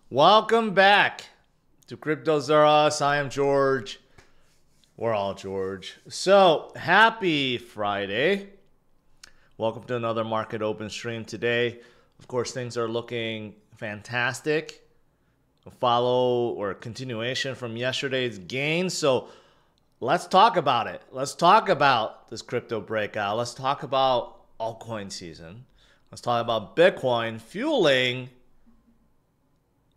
Welcome back to CryptosRUs. I am George. We're all George. So, happy Friday. Welcome to another market open stream today. Of course, things are looking fantastic. Follow or continuation from yesterday's gain. So, let's talk about it. Let's talk about this crypto breakout. Let's talk about altcoin season. Let's talk about Bitcoin fueling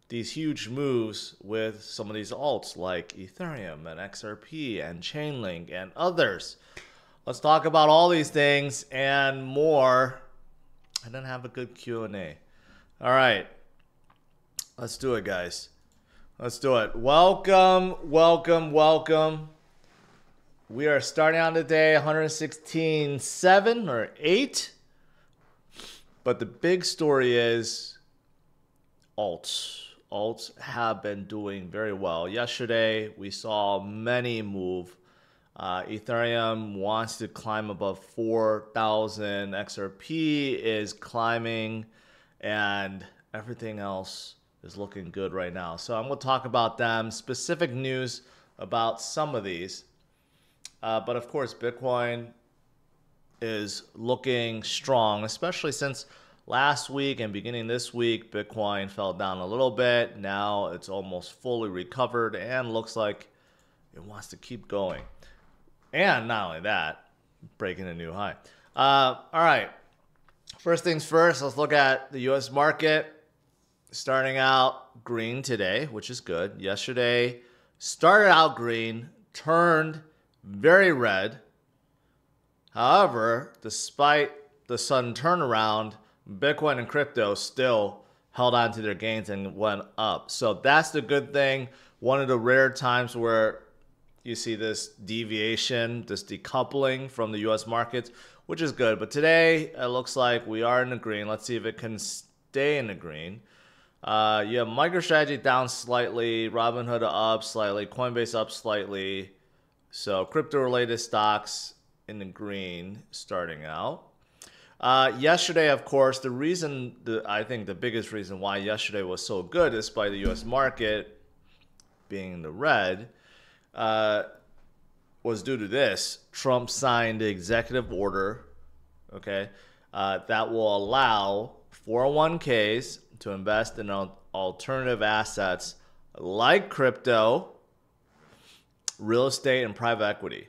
these huge moves with some of these alts like Ethereum and XRP and Chainlink and others. Let's talk about all these things and more. I didn't have a good Q&A. All right. Let's do it, guys. Let's do it. Welcome, welcome, welcome. We are starting out today 116.7 or 8. But the big story is alts. Alts have been doing very well. Yesterday, we saw many move. Ethereum wants to climb above 4,000. XRP is climbing, and everything else is looking good right now. So I'm going to talk about them, specific news about some of these. But of course, Bitcoin is looking strong, especially since last week and beginning this week, Bitcoin fell down a little bit. Now it's almost fully recovered and looks like it wants to keep going. And not only that, breaking a new high. All right. First things first, let's look at the U.S. market. Starting out green today, which is good. Yesterday started out green, turned very red. However, despite the sudden turnaround, Bitcoin and crypto still held on to their gains and went up. So that's the good thing. One of the rare times where you see this deviation, this decoupling from the U.S. markets, which is good. But today, it looks like we are in the green. Let's see if it can stay in the green. You have MicroStrategy down slightly, Robinhood up slightly, Coinbase up slightly. So crypto-related stocks in the green starting out. Yesterday, of course, I think the biggest reason why yesterday was so good, despite the U.S. market being in the red, was due to this. Trump signed the executive order, okay, that will allow 401ks to invest in alternative assets like crypto, real estate, and private equity.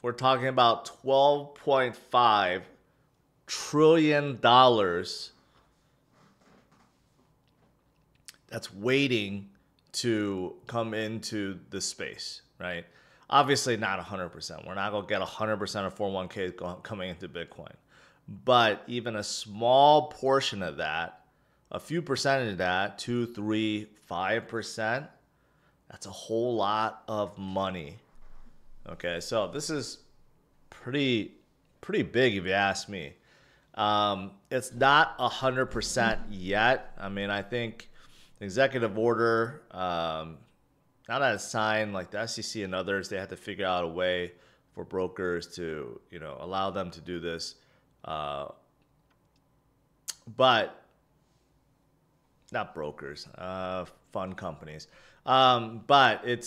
We're talking about $12.5 trillion that's waiting to come into the space, right? Obviously not 100%. We're not going to get 100% of 401ks coming into Bitcoin. But even a small portion of that, a few percent of that, 2, 3, 5%, that's a whole lot of money. Okay, so this is pretty big if you ask me. It's not 100% yet. I mean, I think the executive order, now that it's signed, like the SEC and others, they have to figure out a way for brokers to, allow them to do this. But not brokers, fund companies. But it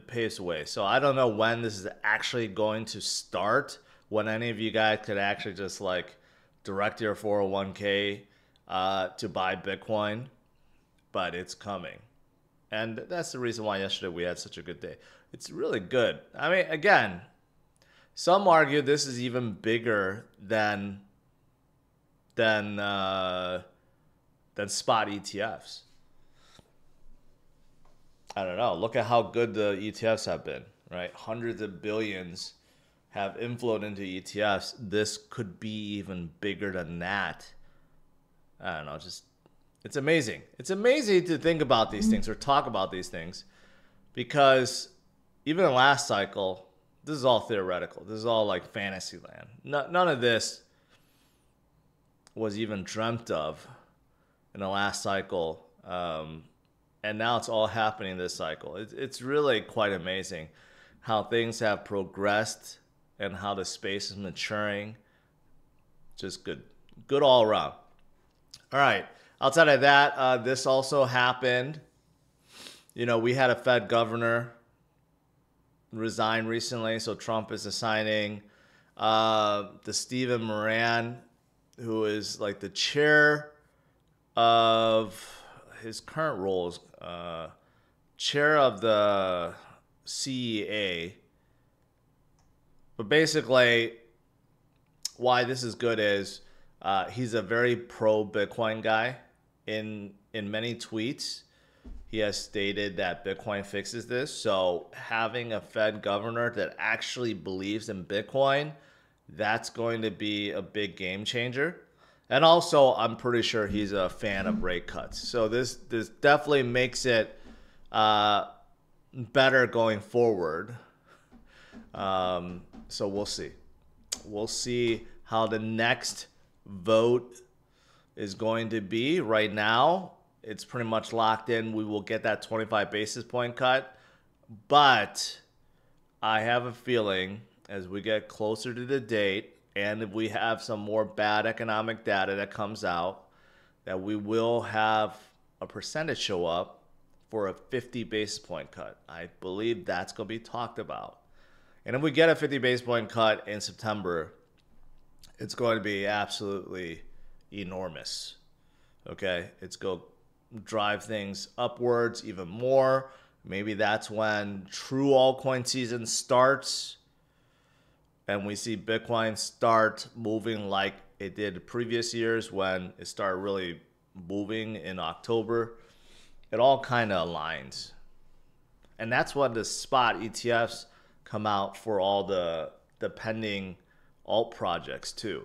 paves the way. So I don't know when this is actually going to start, when any of you guys could actually just like direct your 401k to buy Bitcoin, but it's coming. And that's the reason why yesterday we had such a good day. It's really good. I mean, again, some argue this is even bigger than spot ETFs. I don't know. Look at how good the ETFs have been, right? Hundreds of billions have inflowed into ETFs. This could be even bigger than that. I don't know. It's amazing. It's amazing to think about these things or talk about these things, because even in the last cycle, this is all theoretical. This is all like fantasy land. None of this was even dreamt of in the last cycle. And now it's all happening this cycle. It's really quite amazing how things have progressed and how the space is maturing. Just good all around. All right. Outside of that, this also happened. You know, we had a Fed governor resign recently, so Trump is assigning the Stephen Moran, who is like the chair of his current roles, chair of the CEA. But basically, why this is good is he's a very pro Bitcoin guy. In many tweets, he has stated that Bitcoin fixes this. So having a Fed governor that actually believes in Bitcoin, that's going to be a big game changer. And also, I'm pretty sure he's a fan of rate cuts. So this definitely makes it better going forward. So we'll see. We'll see how the next vote is going to be. Right now, it's pretty much locked in. We will get that 25 basis point cut. But I have a feeling as we get closer to the date, and if we have some more bad economic data that comes out, that we will have a percentage show up for a 50 basis point cut. I believe that's going to be talked about. And if we get a 50 basis point cut in September, it's going to be absolutely enormous. Okay? It's going to drive things upwards even more. Maybe that's when true altcoin season starts and we see Bitcoin start moving like it did previous years when it started really moving in October. It all kind of aligns. And that's when the spot ETFs come out for all the pending alt projects too.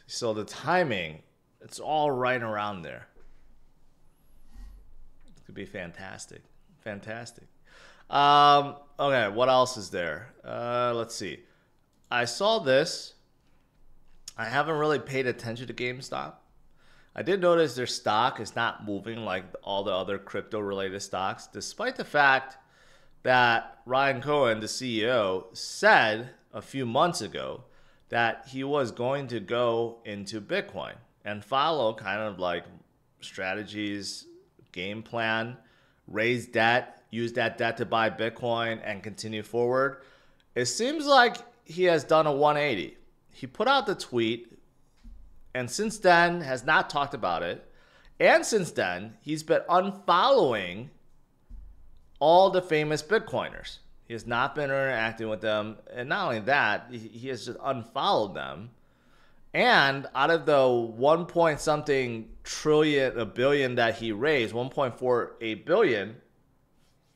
So the timing, it's all right around there. It could be fantastic. Fantastic. Okay, what else is there? Let's see. I saw this. I haven't really paid attention to GameStop. I did notice their stock is not moving like all the other crypto-related stocks, despite the fact that Ryan Cohen, the CEO, said a few months ago that he was going to go into Bitcoin and follow kind of like strategies, game plan, raise debt, use that debt to buy Bitcoin and continue forward. It seems like he has done a 180. He put out the tweet and since then has not talked about it. And since then, he's been unfollowing all the famous Bitcoiners. He has not been interacting with them. And not only that, he has just unfollowed them. And out of the 1 point something trillion, a billion that he raised, 1.48 billion,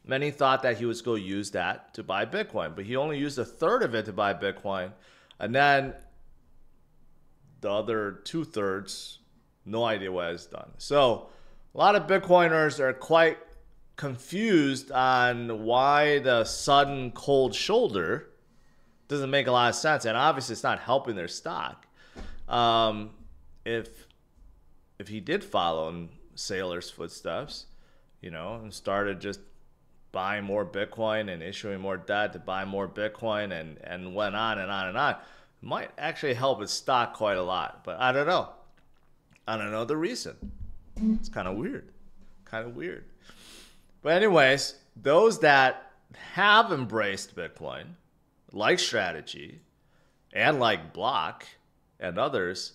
many thought that he was going to use that to buy Bitcoin. But he only used a third of it to buy Bitcoin. And then the other 2/3, no idea what it's done. So a lot of Bitcoiners are quite confused on why the sudden cold shoulder doesn't make a lot of sense. And obviously it's not helping their stock. If he did follow in Saylor's footsteps, you know, and started just buying more Bitcoin and issuing more debt to buy more Bitcoin and went on and on and on, it might actually help his stock quite a lot. But I don't know. I don't know the reason. It's kind of weird. Kind of weird. But anyways, those that have embraced Bitcoin, like Strategy and like Block and others,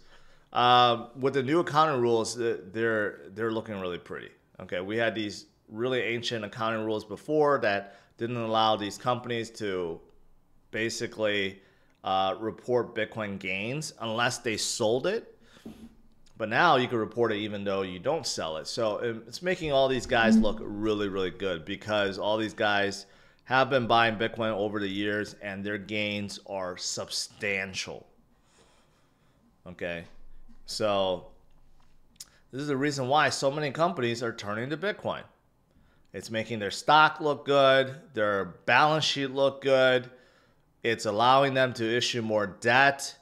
with the new accounting rules, they're looking really pretty. Okay, we had these really ancient accounting rules before that didn't allow these companies to basically report Bitcoin gains unless they sold it. But now you can report it even though you don't sell it. So it's making all these guys look really, really good because all these guys have been buying Bitcoin over the years and their gains are substantial. Okay, so this is the reason why so many companies are turning to Bitcoin. It's making their stock look good, their balance sheet look good. It's allowing them to issue more debt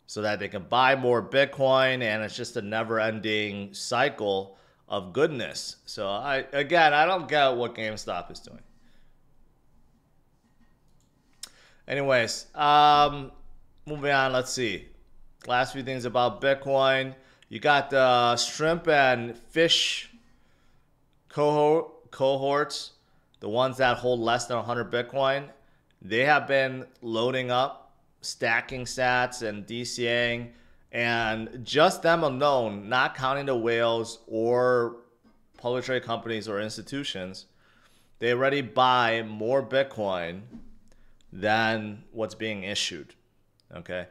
so that they can buy more Bitcoin, and it's just a never-ending cycle of goodness. So I don't get what GameStop is doing. Anyways, moving on, let's see. Last few things about Bitcoin. You got the shrimp and fish cohorts, the ones that hold less than 100 Bitcoin. They have been loading up, stacking sats and DCAing, and just them alone, not counting the whales or public trade companies or institutions, they already buy more Bitcoin than what's being issued, okay?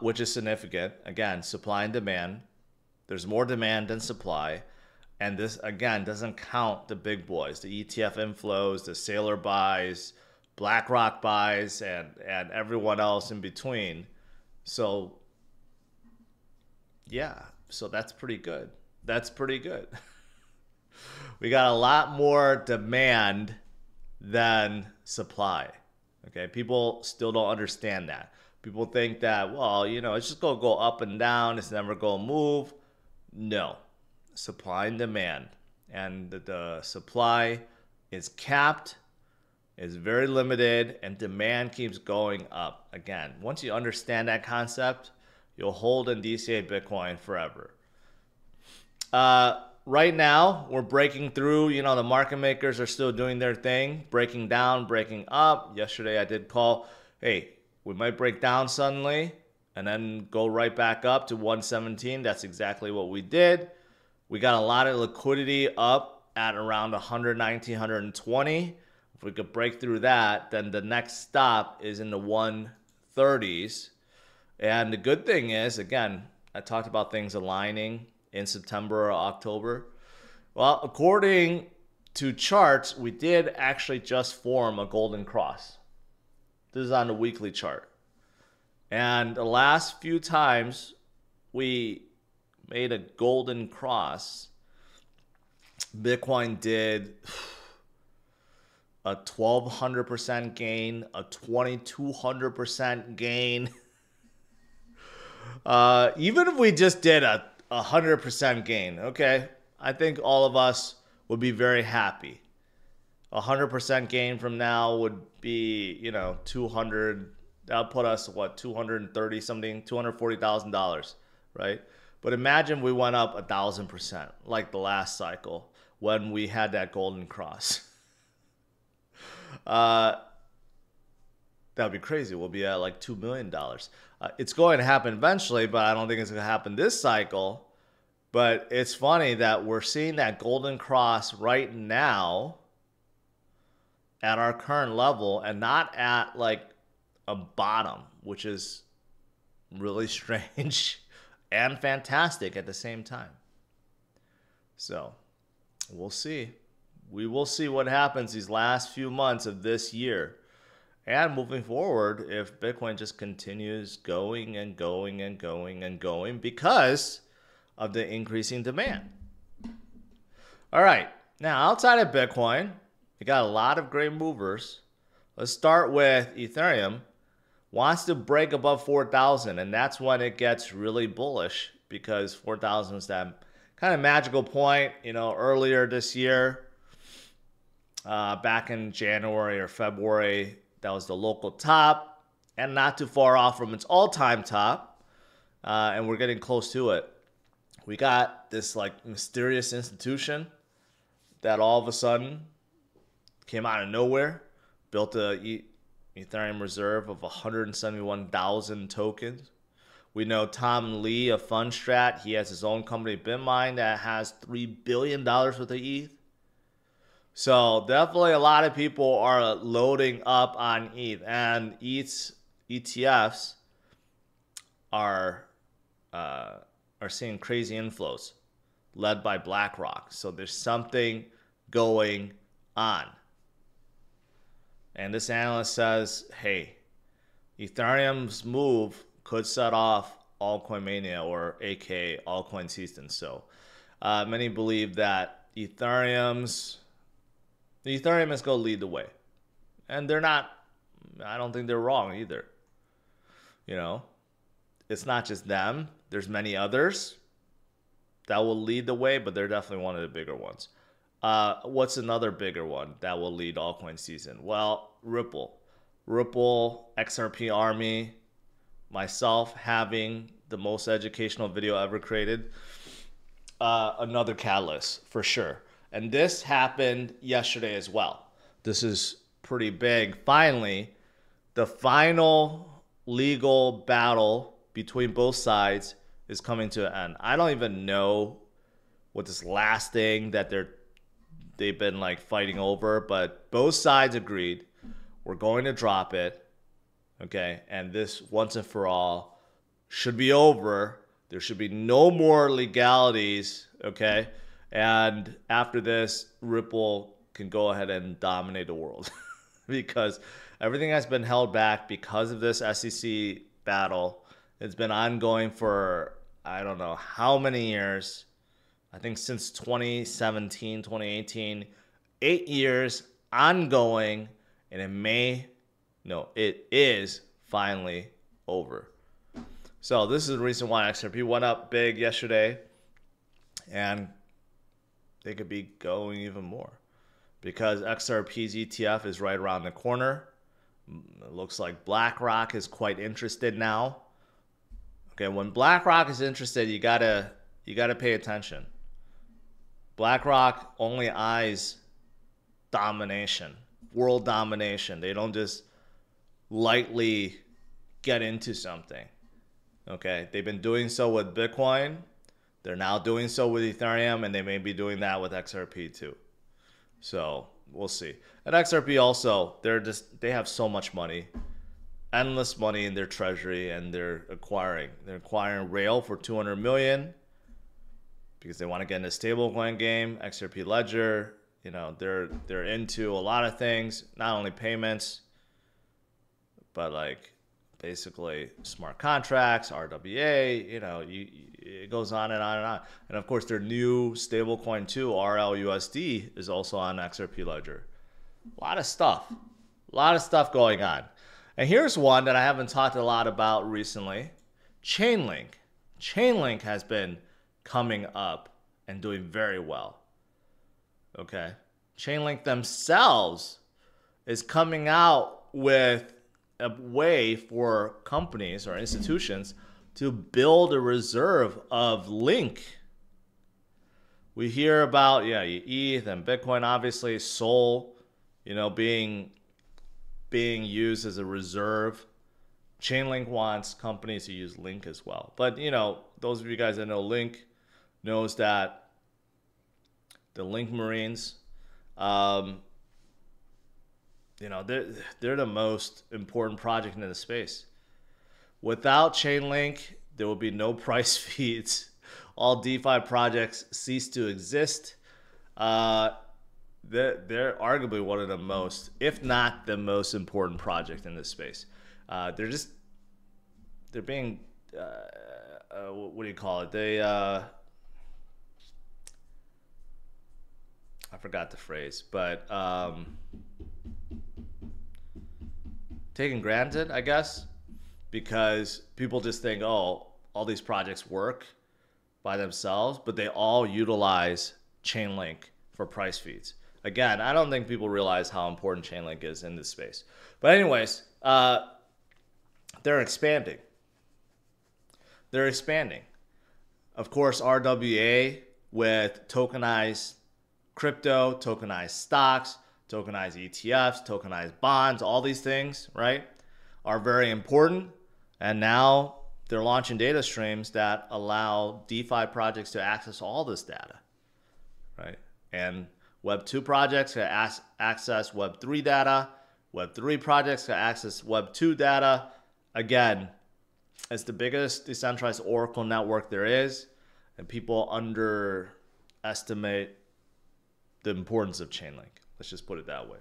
Which is significant. Again, supply and demand. There's more demand than supply. And this, again, doesn't count the big boys, the ETF inflows, the Sailor buys, BlackRock buys, and everyone else in between. So, yeah, so that's pretty good. That's pretty good. We got a lot more demand than supply. Okay, people still don't understand that. People think that, well, you know, it's just going to go up and down. It's never going to move. No. Supply and demand. And the supply is capped, is very limited, and demand keeps going up. Again, once you understand that concept, you'll hold and DCA Bitcoin forever. Right now, we're breaking through. You know, the market makers are still doing their thing, breaking down, breaking up. Yesterday, I did call, hey, we might break down suddenly and then go right back up to 117. That's exactly what we did. We got a lot of liquidity up at around 119, 120. If we could break through that, then the next stop is in the 130s. And the good thing is, again, I talked about things aligning in September or October. Well, according to charts, we did actually just form a golden cross. This is on the weekly chart. And the last few times we made a golden cross, Bitcoin did a 1,200% gain, a 2,200% gain. Even if we just did a 100% gain, okay, I think all of us would be very happy. 100% gain from now would be, you know, 200. That'll put us what, 230 something, $240,000, right? But imagine we went up 1,000%, like the last cycle when we had that golden cross. That would be crazy. We'll be at like $2 million. It's going to happen eventually, but I don't think it's going to happen this cycle. But it's funny that we're seeing that golden cross right now at our current level and not at like a bottom, which is really strange and fantastic at the same time. So we'll see. We will see what happens these last few months of this year. And moving forward, if Bitcoin just continues going and going and going and going because of the increasing demand. All right. Now, outside of Bitcoin, we got a lot of great movers. Let's start with Ethereum. Wants to break above 4,000, and that's when it gets really bullish because 4,000 is that kind of magical point. You know, earlier this year, back in January or February, that was the local top and not too far off from its all-time top. And we're getting close to it. We got this like mysterious institution that all of a sudden came out of nowhere, built a Ethereum reserve of 171,000 tokens. We know Tom Lee of Fundstrat, he has his own company, BitMine, that has $3 billion worth of ETH. So definitely a lot of people are loading up on ETH, and ETH's ETFs are seeing crazy inflows led by BlackRock. So there's something going on. And this analyst says, hey, Ethereum's move could set off altcoin mania, or aka altcoin season. So many believe that Ethereum is going to lead the way. And they're not, I don't think they're wrong either. You know, it's not just them. There's many others that will lead the way, but they're definitely one of the bigger ones. What's another bigger one that will lead altcoin season? Well, Ripple, XRP Army, myself having the most educational video ever created. Another catalyst for sure. And this happened yesterday as well. This is pretty big. Finally, the final legal battle between both sides is coming to an end. I don't even know what this last thing that they've been like fighting over, but both sides agreed we're going to drop it. Okay, and this once and for all should be over. There should be no more legalities, okay? And after this, Ripple can go ahead and dominate the world because everything has been held back because of this SEC battle. It's been ongoing for I don't know how many years. I think since 2017, 2018, 8 years ongoing, and it is finally over. So this is the reason why XRP went up big yesterday, and they could be going even more because XRP's ETF is right around the corner. It looks like BlackRock is quite interested now. Okay, when BlackRock is interested, you gotta pay attention. BlackRock only eyes domination, world domination. They don't just lightly get into something. Okay, they've been doing so with Bitcoin. They're now doing so with Ethereum, and they may be doing that with XRP too. So we'll see. And XRP also, they have so much money, endless money in their treasury, and they're acquiring Rail for 200 million because they want to get in the stablecoin game. XRP Ledger, they're into a lot of things, not only payments, but like basically smart contracts, RWA, it goes on and on and on. And of course, their new stablecoin too, RLUSD, is also on XRP Ledger. A lot of stuff going on. And here's one that I haven't talked a lot about recently, Chainlink. Chainlink has been coming up and doing very well. Okay. Chainlink themselves is coming out with a way for companies or institutions to build a reserve of Link. We hear about ETH and Bitcoin, obviously Sol, being used as a reserve. Chainlink wants companies to use Link as well. But those of you guys that know Link knows that the Link Marines, they're the most important project in the space. Without Chainlink, there will be no price feeds. All DeFi projects cease to exist. They're arguably one of the most, if not the most important project in this space. They're being, what do you call it? I forgot the phrase, but taken granted, I guess, because people just think, oh, all these projects work by themselves, but they all utilize Chainlink for price feeds. Again, I don't think people realize how important Chainlink is in this space. But anyways, they're expanding. They're expanding. Of course, RWA with tokenized crypto, tokenized stocks, tokenized ETFs, tokenized bonds, all these things, right, are very important. And now they're launching data streams that allow DeFi projects to access all this data, right? And Web 2 projects can access Web 3 data. Web 3 projects can access Web 2 data. Again, it's the biggest decentralized Oracle network there is, and people underestimate the importance of Chainlink. Let's just put it that way.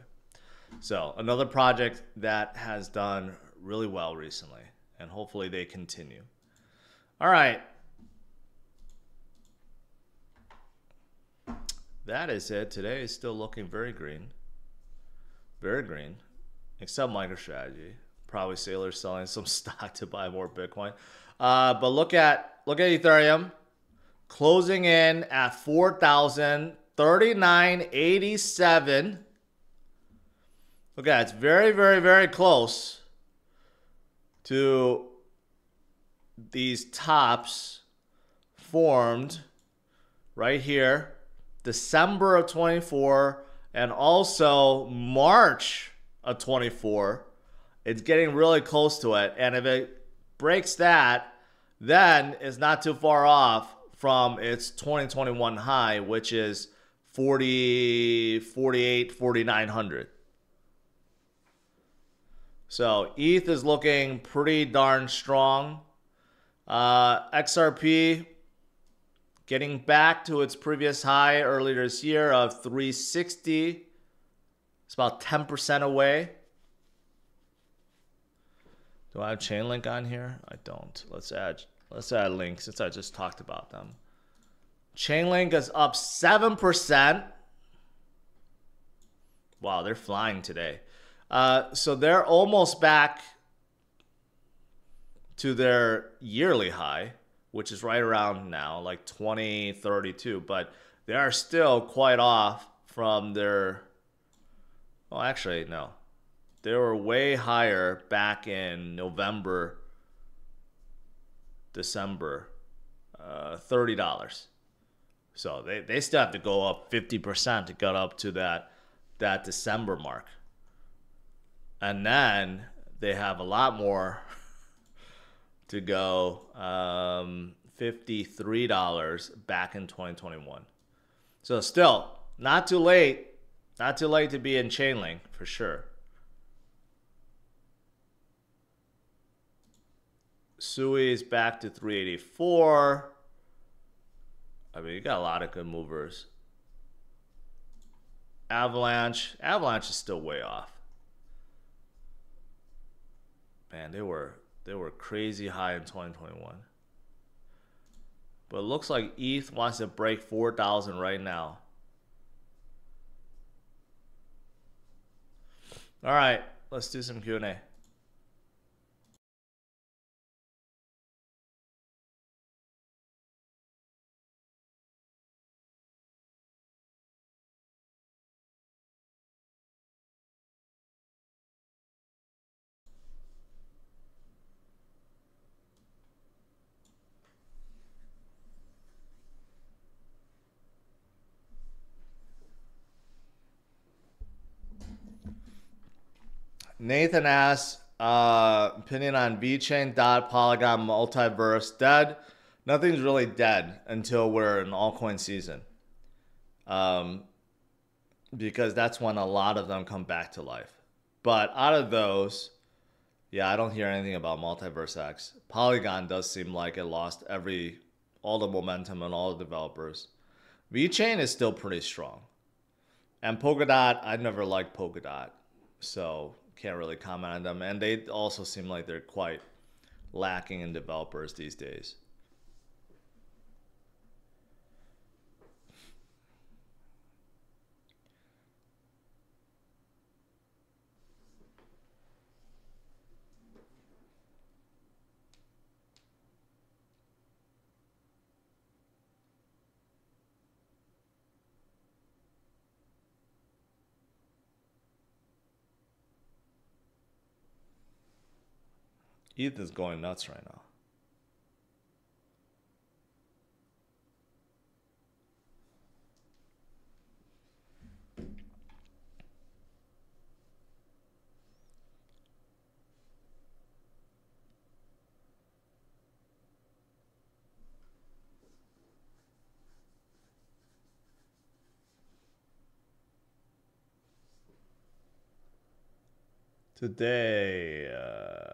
So another project that has done really well recently, and hopefully they continue. All right. That is it. Today is still looking very green. Very green. Except MicroStrategy. Probably Sailor's selling some stock to buy more Bitcoin. But look at Ethereum closing in at 4,039.87. Look at it. It's very, very, very close to these tops formed right here, December of 24, and also March of 24. It's getting really close to it. And if it breaks that, then it's not too far off from its 2021 high, which is 4,900. So ETH is looking pretty darn strong. XRP getting back to its previous high earlier this year of 360. It's about 10% away. Do I have Chainlink on here? I don't. Let's add links since I just talked about them. Chainlink is up 7%. Wow, they're flying today. So they're almost back to their yearly high, which is right around now, like 2032. But they are still quite off from their... Well, actually, no. They were way higher back in November, December, $30. So they still have to go up 50% to get up to that December mark. And then they have a lot more to go, $53 back in 2021. So still, not too late. Not too late to be in Chainlink, for sure. Sui is back to 384. I mean, you got a lot of good movers. Avalanche is still way off. Man, they were crazy high in 2021. But it looks like ETH wants to break 4,000 right now. All right, let's do some Q&A. Nathan asks, opinion on VeChain, Dot, Polygon, Multiverse, dead. Nothing's really dead until we're in altcoin season. Because that's when a lot of them come back to life. But out of those, yeah, I don't hear anything about Multiverse X. Polygon does seem like it lost all the momentum and all the developers. VeChain is still pretty strong. And Polkadot, I never liked Polkadot. So can't really comment on them. And they also seem like they're quite lacking in developers these days. ETH is going nuts right now. Today, yeah.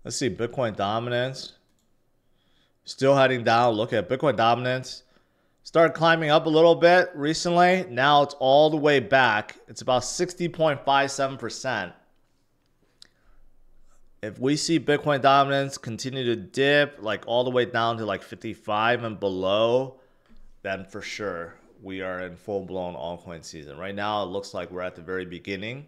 Let's see, Bitcoin dominance. Still heading down. Look at Bitcoin dominance. Started climbing up a little bit recently. Now it's all the way back. It's about 60.57%. If we see Bitcoin dominance continue to dip like all the way down to like 55 and below, then for sure we are in full-blown altcoin season. Right now it looks like we're at the very beginning.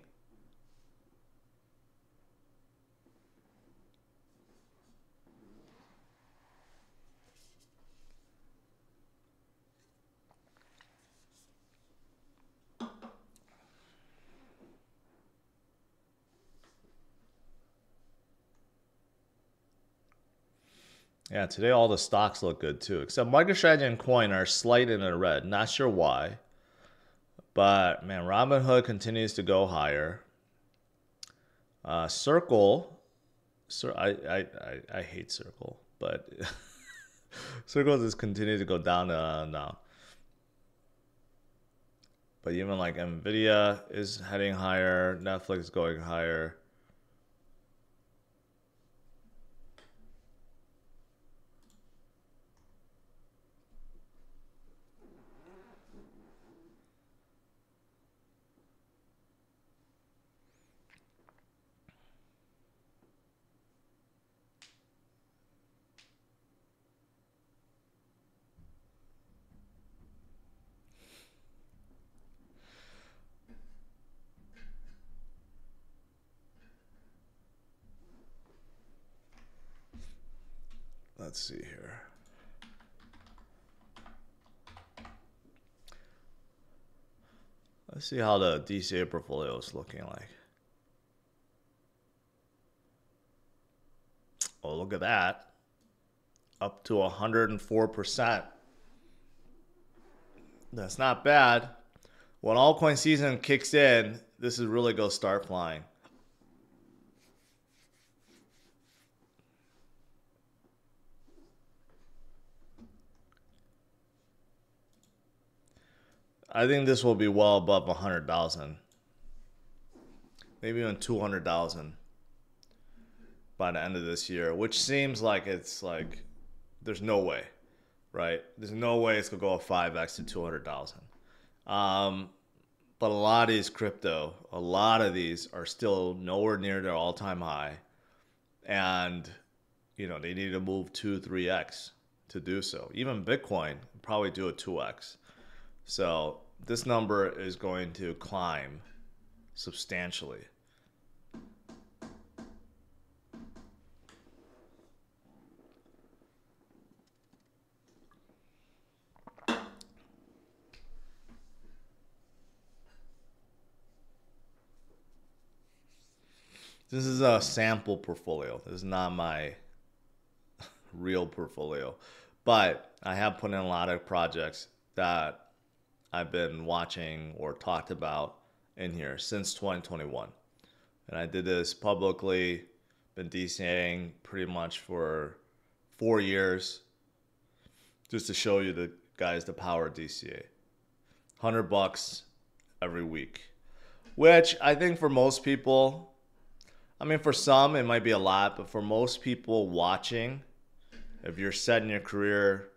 Yeah, today all the stocks look good too, except MicroStrategy and Coin are slight in the red. Not sure why. But man, Robinhood continues to go higher. Circle, I hate Circle, but Circle just continues to go down now. But even like Nvidia is heading higher, Netflix going higher. Let's see here. Let's see how the DCA portfolio is looking like. Oh, look at that. Up to 104%. That's not bad. When altcoin season kicks in, this is really going to start flying. I think this will be well above 100,000. Maybe even 200,000 by the end of this year, which seems like it's like there's no way, right? There's no way it's going to go up 5x to 200,000. But a lot of these crypto, a lot of these are still nowhere near their all-time high. And, you know, they need to move 2, 3x to do so. Even Bitcoin probably do a 2x. So this number is going to climb substantially. This is a sample portfolio. This is not my real portfolio. But I have put in a lot of projects that I've been watching or talked about in here since 2021. And I did this publicly, been DCAing pretty much for 4 years, just to show you the guys the power of DCA. $100 every week, which I think for most people, I mean, for some it might be a lot, but for most people watching, if you're set in your career,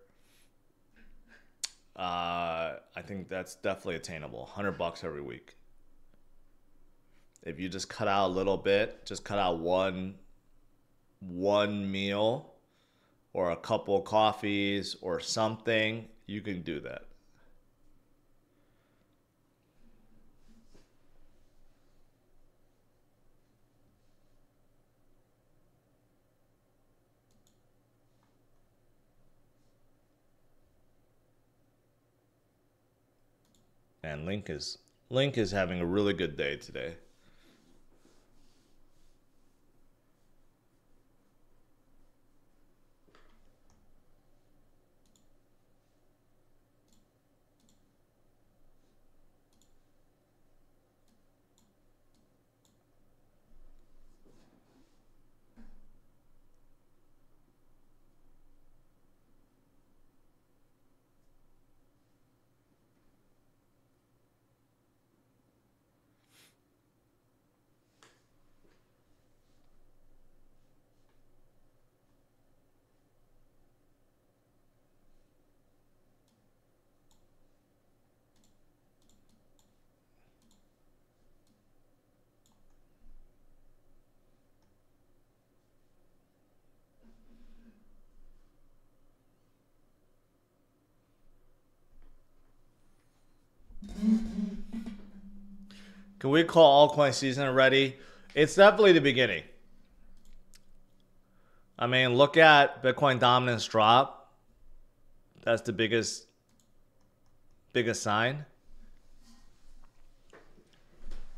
I think that's definitely attainable. $100 every week. If you just cut out a little bit, just cut out one meal or a couple coffees or something, you can do that. And Link is having a really good day today. Can we call altcoin season already? It's definitely the beginning. I mean, look at Bitcoin dominance drop. That's the biggest sign.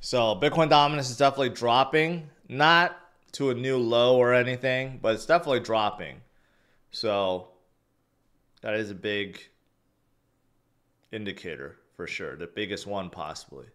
So Bitcoin dominance is definitely dropping. Not to a new low or anything, but it's definitely dropping. So that is a big indicator for sure. The biggest one possibly.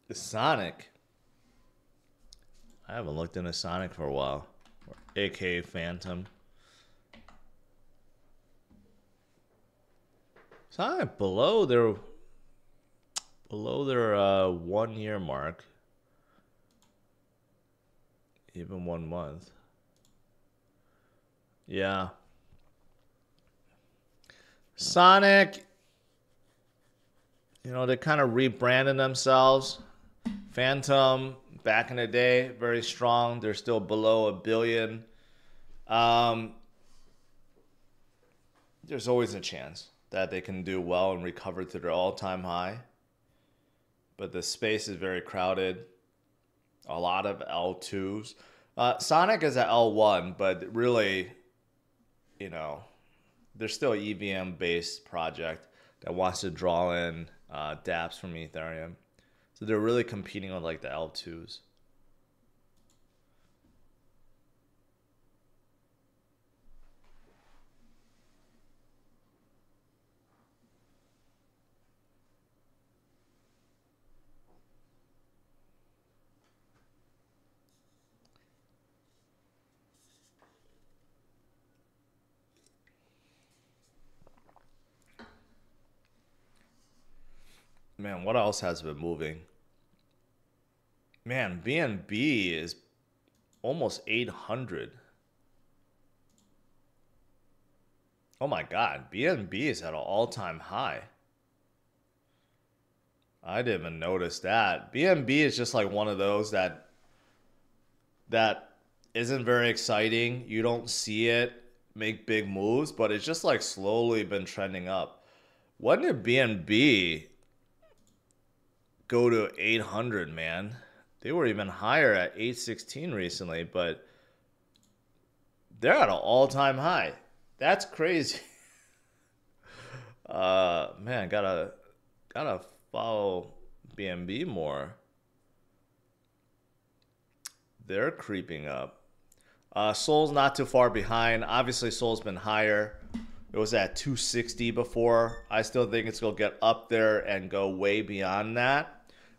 The Sonic. I haven't looked into Sonic for a while. Or aka Phantom. Sonic below their 1 year mark. Even 1 month. Yeah. Sonic, you know, they kind of rebranded themselves. Phantom, back in the day, very strong. They're still below $1 billion. There's always a chance that they can do well and recover to their all-time high. But the space is very crowded. A lot of L2s. Sonic is at L1, but really, you know, they're still an EVM-based project that wants to draw in dApps from Ethereum. So they're really competing on like the L2s. Man, what else has been moving? Man, BNB is almost 800. Oh my God, BNB is at an all-time high. I didn't even notice that. BNB is just like one of those that isn't very exciting. You don't see it make big moves, but it's just like slowly been trending up. When did BNB go to 800, man? They were even higher at 816 recently, but they're at an all-time high. That's crazy. Man, gotta follow BNB more. They're creeping up. Sol's not too far behind. Obviously, Sol's been higher. It was at 260 before. I still think it's going to get up there and go way beyond that.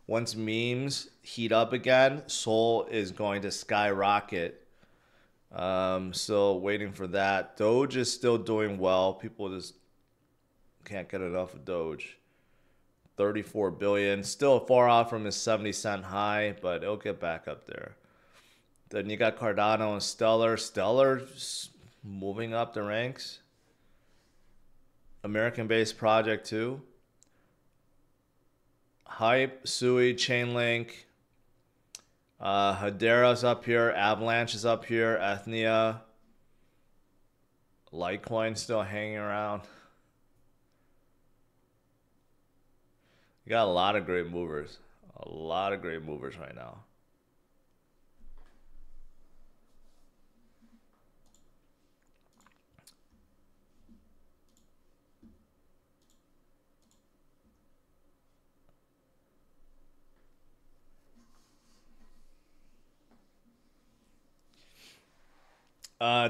Once memes heat up again, Sol is going to skyrocket. Still waiting for that. Doge is still doing well. People just can't get enough of Doge. 34 billion. Still far off from his 70-cent high, but it'll get back up there. Then you got Cardano and Stellar. Stellar's moving up the ranks. American-based project too. Hype, Sui, Chainlink. Hedera's up here. Avalanche is up here. Ethnia. Litecoin still hanging around. You got a lot of great movers. A lot of great movers right now.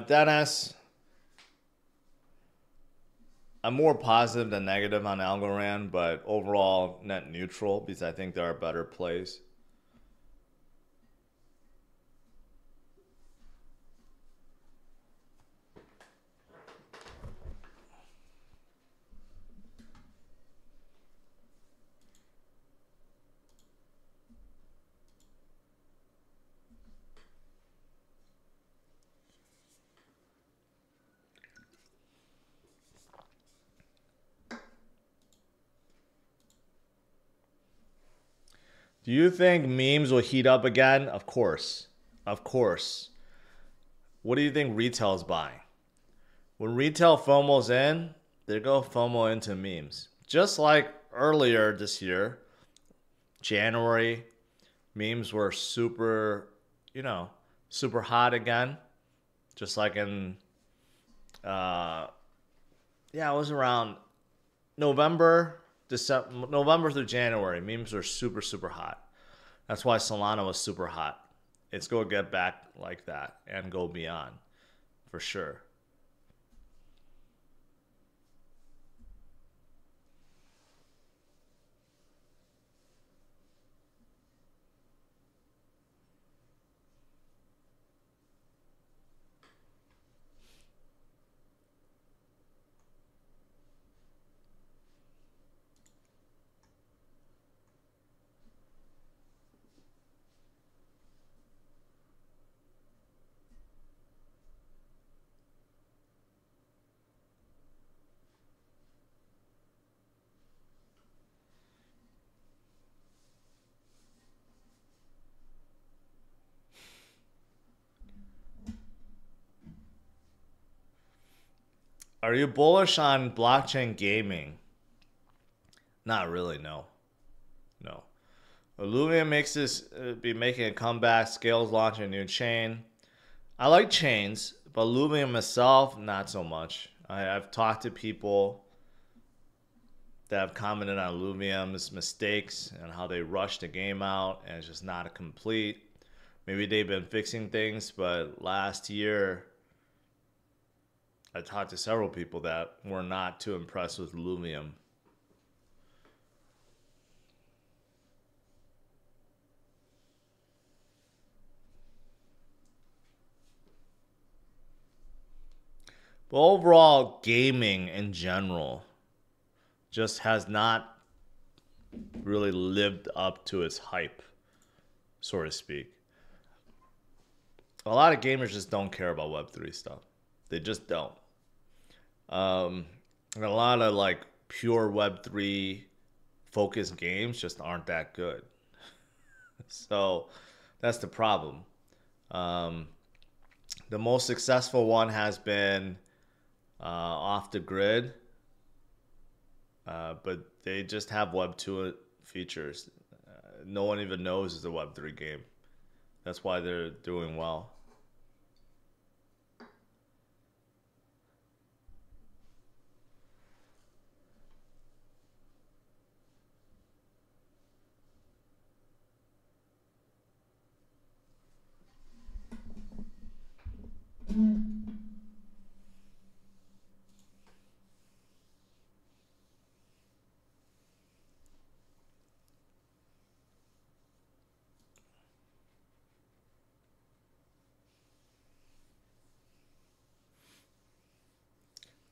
Dennis, I'm more positive than negative on Algorand, but overall net neutral because I think there are better plays. Do you think memes will heat up again? Of course. Of course. What do you think retail is buying? When retail FOMO's in, they go FOMO into memes. Just like earlier this year, January, memes were super, super hot again. Just like in, it was around November through January, memes were super, super hot. That's why Solana was super hot. It's going to get back like that and go beyond, for sure. Are you bullish on blockchain gaming? Not really, no. No. Illuvium makes this be making a comeback. Scale's launching a new chain. I like chains, but Illuvium itself, not so much. I've talked to people that have commented on Illuvium's mistakes and how they rushed the game out and it's just not a complete. Maybe they've been fixing things, but last year I talked to several people that were not too impressed with Illuvium. But overall, gaming in general just has not really lived up to its hype, so to speak. A lot of gamers just don't care about Web3 stuff. They just don't. And a lot of like pure Web3 focused games just aren't that good. So that's the problem. The most successful one has been Off the Grid, but they just have Web2 features. No one even knows it's a Web3 game. That's why they're doing well.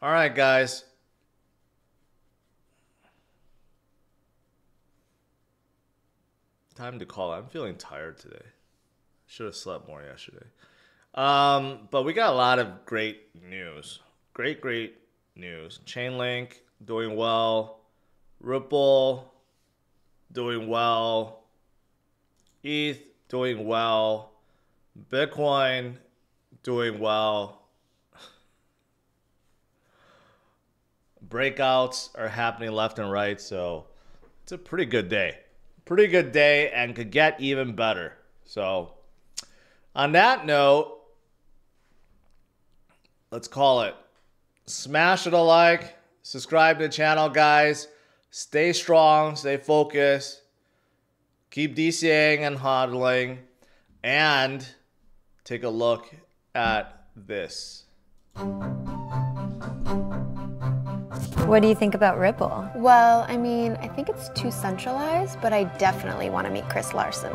All right, guys. Time to call it. I'm feeling tired today. Should have slept more yesterday. But we got a lot of great news. Great news. Chainlink doing well. Ripple doing well. ETH doing well. Bitcoin doing well. Breakouts are happening left and right, so it's a pretty good day. Pretty good day and could get even better. So on that note, let's call it. Smash it a like, subscribe to the channel, guys. Stay strong, stay focused. Keep DCAing and hodling. And take a look at this. What do you think about Ripple? Well, I mean, I think it's too centralized, but I definitely want to meet Chris Larson.